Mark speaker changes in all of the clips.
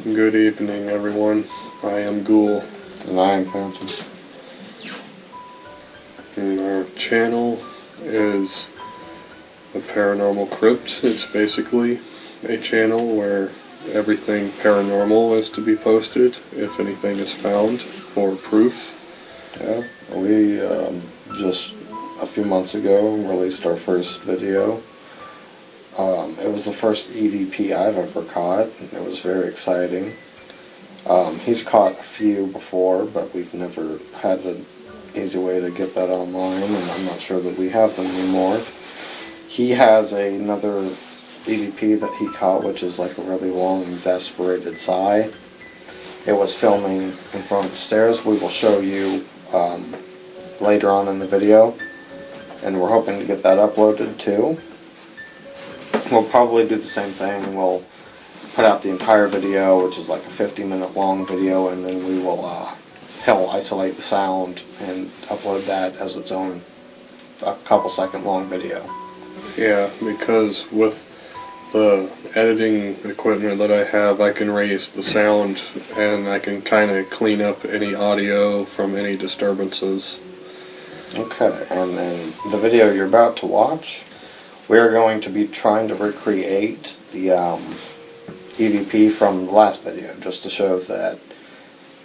Speaker 1: Good evening, everyone. I am Ghoul.
Speaker 2: And I am Phantom.
Speaker 1: And our channel is a Paranormal Crypt. It's basically a channel where everything paranormal is to be posted, if anything is found, for proof.
Speaker 2: Yeah, we just a few months ago released our first video. It was the first EVP I've ever caught, and it was very exciting. He's caught a few before, but we've never had an easy way to get that online, and I'm not sure that we have them anymore. He has another EVP that he caught, which is like a really long, exasperated sigh. It was filming in front of the stairs. We will show you later on in the video, and we're hoping to get that uploaded too. We'll probably do the same thing. We'll put out the entire video, which is like a 50-minute long video, and then we will he'll isolate the sound and upload that as its own a couple second long video.
Speaker 1: Yeah, because with the editing equipment that I have, I can raise the sound and I can kind of clean up any audio from any disturbances. Okay,
Speaker 2: and then the video you're about to watch, we are going to be trying to recreate the EVP from the last video, just to show that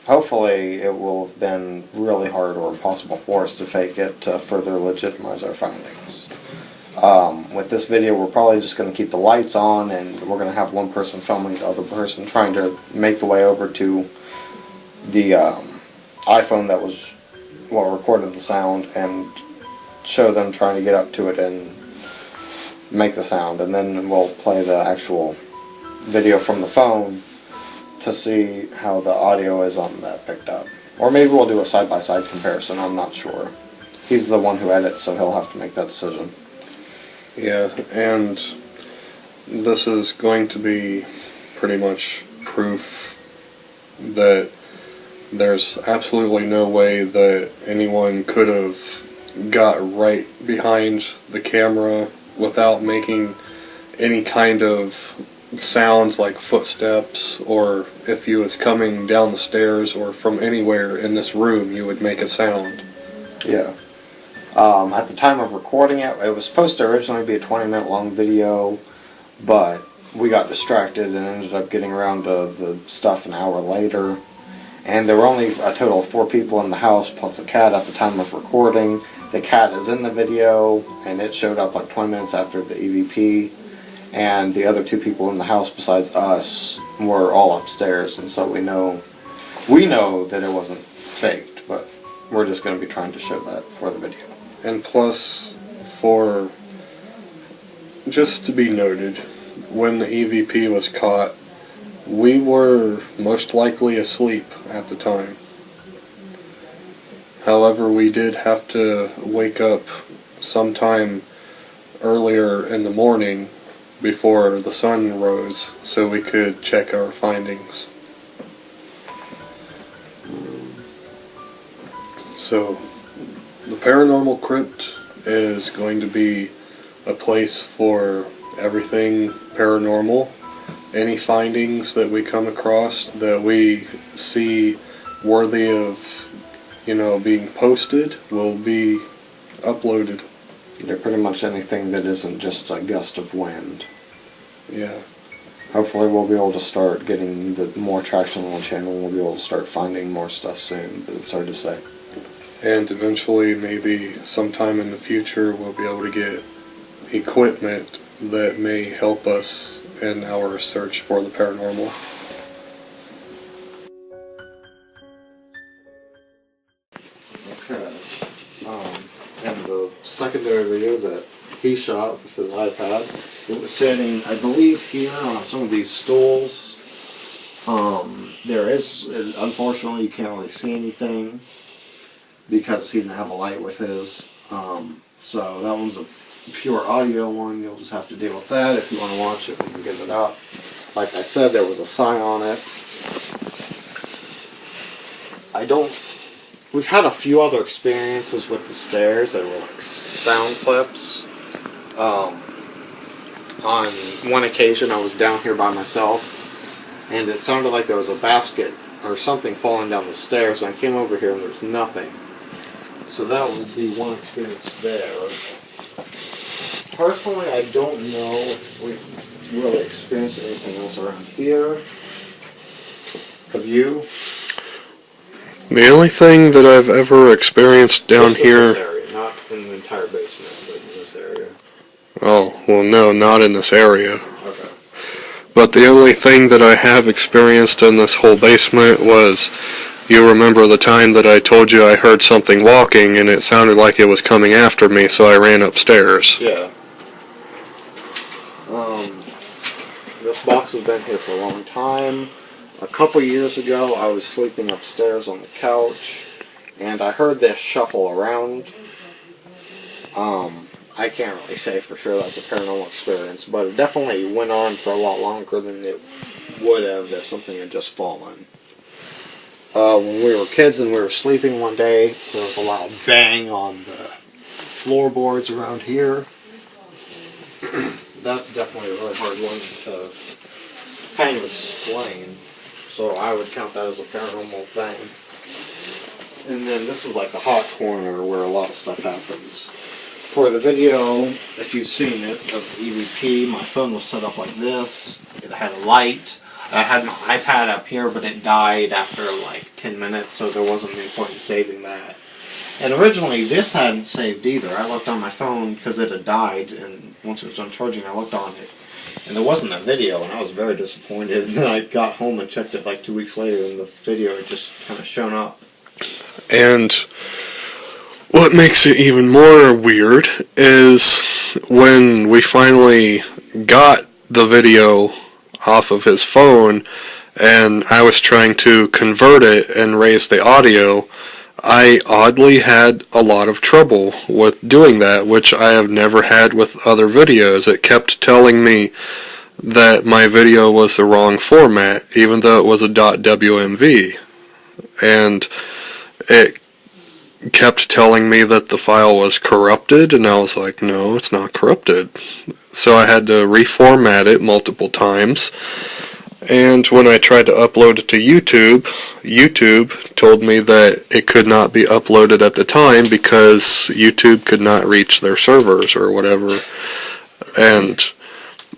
Speaker 2: hopefully it will have been really hard or impossible for us to fake it to further legitimize our findings. With this video, we're probably just going to keep the lights on, and we're going to have one person filming the other person trying to make the way over to the iPhone that was what recorded the sound, and show them trying to get up to it and make the sound, and then we'll play the actual video from the phone to see how the audio is on that picked up. Or maybe we'll do a side-by-side comparison, I'm not sure. He's the one who edits, so he'll have to make that decision.
Speaker 1: Yeah, and this is going to be pretty much proof that there's absolutely no way that anyone could have got right behind the camera without making any kind of sounds like footsteps, or if you was coming down the stairs or from anywhere in this room, you would make a sound.
Speaker 2: Yeah. At the time of recording it, it was supposed to originally be a 20-minute long video, but we got distracted and ended up getting around to the stuff an hour later. And there were only a total of 4 people in the house, plus a cat at the time of recording. The cat is in the video, and it showed up like 20 minutes after the EVP. And the other 2 people in the house besides us were all upstairs, and so we know that it wasn't faked, but we're just going to be trying to show that for the video.
Speaker 1: And plus, for just to be noted, when the EVP was caught, we were most likely asleep at the time. However, we did have to wake up sometime earlier in the morning before the sun rose so we could check our findings. So, the Paranormal Crypt is going to be a place for everything paranormal. Any findings that we come across that we see worthy of, being posted will be uploaded.
Speaker 2: They're pretty much anything that isn't just a gust of wind.
Speaker 1: Yeah.
Speaker 2: Hopefully we'll be able to start getting more traction on the channel, and we'll be able to start finding more stuff soon, but it's hard to say.
Speaker 1: And eventually, maybe sometime in the future, we'll be able to get equipment that may help us in our search for the paranormal.
Speaker 2: Okay. And the secondary video that he shot with his iPad, it was sitting, I believe, here on some of these stools. Unfortunately, you can't really see anything because he didn't have a light with his. So that one's a pure audio one. You'll just have to deal with that. If you want to watch it, we can get it up. Like I said, there was a sign on it. We've had a few other experiences with the stairs that were like sound clips. On one occasion, I was down here by myself,
Speaker 3: and it sounded like there was a basket or something falling down the stairs, and I came over here and there's nothing. So that would be one experience there. Personally, I don't know if we've really experienced anything else around here. Have you?
Speaker 1: The only thing that I've ever experienced down
Speaker 3: Just in
Speaker 1: here...
Speaker 3: this area, not in the entire basement, but in this area.
Speaker 1: Oh, well, no, not in this area.
Speaker 3: Okay.
Speaker 1: But the only thing that I have experienced in this whole basement was, you remember the time that I told you I heard something walking and it sounded like it was coming after me, so I ran upstairs.
Speaker 3: Yeah. This box has been here for a long time. A couple years ago, I was sleeping upstairs on the couch, and I heard this shuffle around. I can't really say for sure that's a paranormal experience, but it definitely went on for a lot longer than it would have if something had just fallen. When we were kids and we were sleeping one day, there was a loud bang on the floorboards around here. That's definitely a really hard one to kind of explain. So I would count that as a paranormal thing. And then this is like the hot corner where a lot of stuff happens. For the video, if you've seen it, of EVP, my phone was set up like this. It had a light. I had my iPad up here, but it died after like 10 minutes, so there wasn't any point in saving that. And originally, this hadn't saved either. I looked on my phone because it had died, and once it was done charging, I looked on it. And there wasn't a video, and I was very disappointed. And then I got home and checked it like 2 weeks later, and the video had just kind of shown up.
Speaker 1: And what makes it even more weird is when we finally got the video off of his phone, and I was trying to convert it and raise the audio, I oddly had a lot of trouble with doing that, which I have never had with other videos. It kept telling me that my video was the wrong format, even though it was a .wmv. And it kept telling me that the file was corrupted, and I was like, no, it's not corrupted. So I had to reformat it multiple times. And when I tried to upload it to YouTube, YouTube told me that it could not be uploaded at the time because YouTube could not reach their servers or whatever. And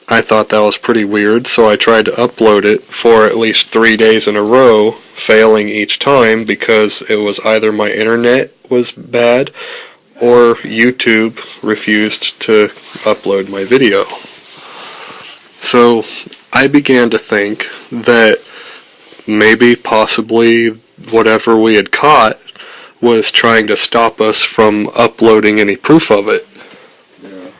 Speaker 1: I thought that was pretty weird, so I tried to upload it for at least 3 days in a row, failing each time because it was either my internet was bad or YouTube refused to upload my video. So I began to think that maybe, possibly, whatever we had caught was trying to stop us from uploading any proof of it.
Speaker 3: Yeah.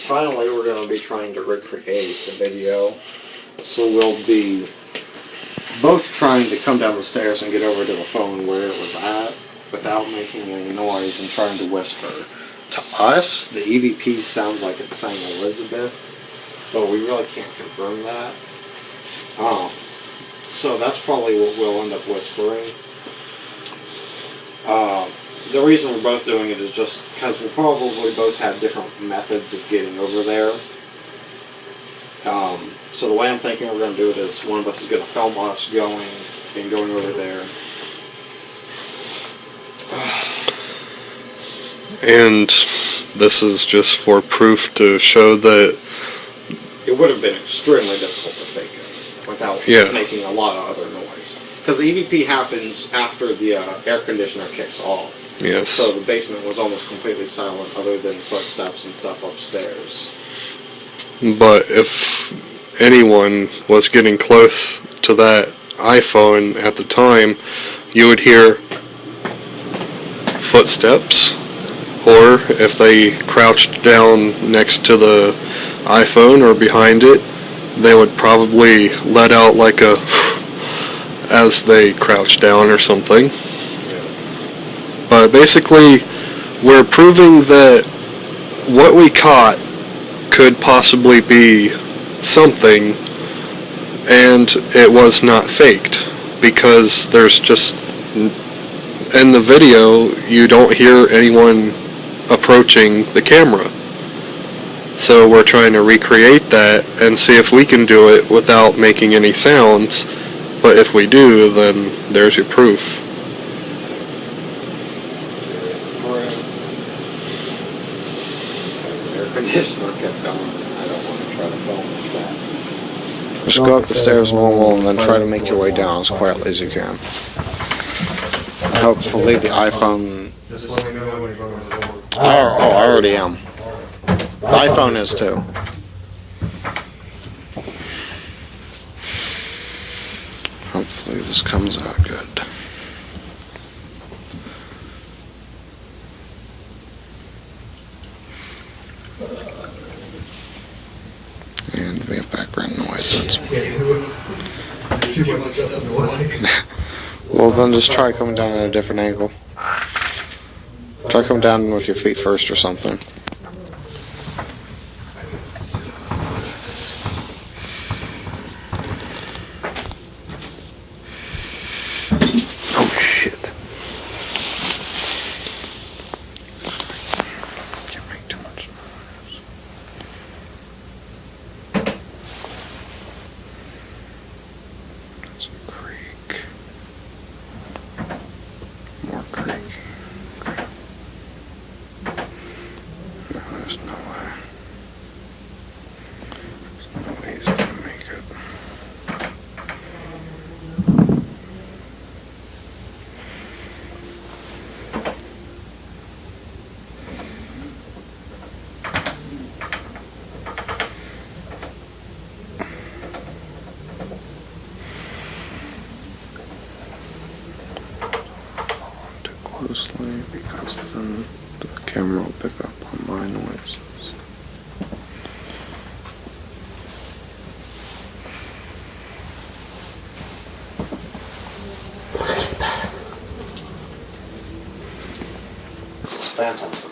Speaker 3: Finally, we're going to be trying to recreate the video. So we'll be both trying to come down the stairs and get over to the phone where it was at without making any noise and trying to whisper. To us, the EVP sounds like it's saying Elizabeth, but we really can't confirm that. So that's probably what we'll end up whispering. The reason we're both doing it is just because we'll probably both have different methods of getting over there. So the way I'm thinking we're going to do it is one of us is going to film us going over there.
Speaker 1: And this is just for proof to show that
Speaker 3: It would have been extremely difficult to fake it without making a lot of other noise. Because the EVP happens after the air conditioner kicks off.
Speaker 1: Yes.
Speaker 3: So the basement was almost completely silent other than footsteps and stuff upstairs.
Speaker 1: But if anyone was getting close to that iPhone at the time, you would hear footsteps, or if they crouched down next to the iPhone or behind it, they would probably let out like a as they crouched down or something. But basically, we're proving that what we caught could possibly be something, and it was not faked, because there's just, in the video, you don't hear anyone approaching the camera. So we're trying to recreate that and see if we can do it without making any sounds. But if we do, then there's your proof.
Speaker 3: Because the air conditioner kept going. I don't want to try to film like that.
Speaker 2: Just go up the stairs normal and then try to make your way down as quietly as you can. Hopefully the iPhone...
Speaker 1: Just let me know when you're going to record.
Speaker 2: I already am. The iPhone is too. Hopefully this comes out good. And we have background noise. Well, then just try coming down at a different angle. Try coming down with your feet first or something. Oh shit. Can't make too much noise. That's a creak. More creaking. No, there's no way. There's no way he's gonna make it. Too closely because then the camera will pick up on my noises.
Speaker 3: This is Phantom's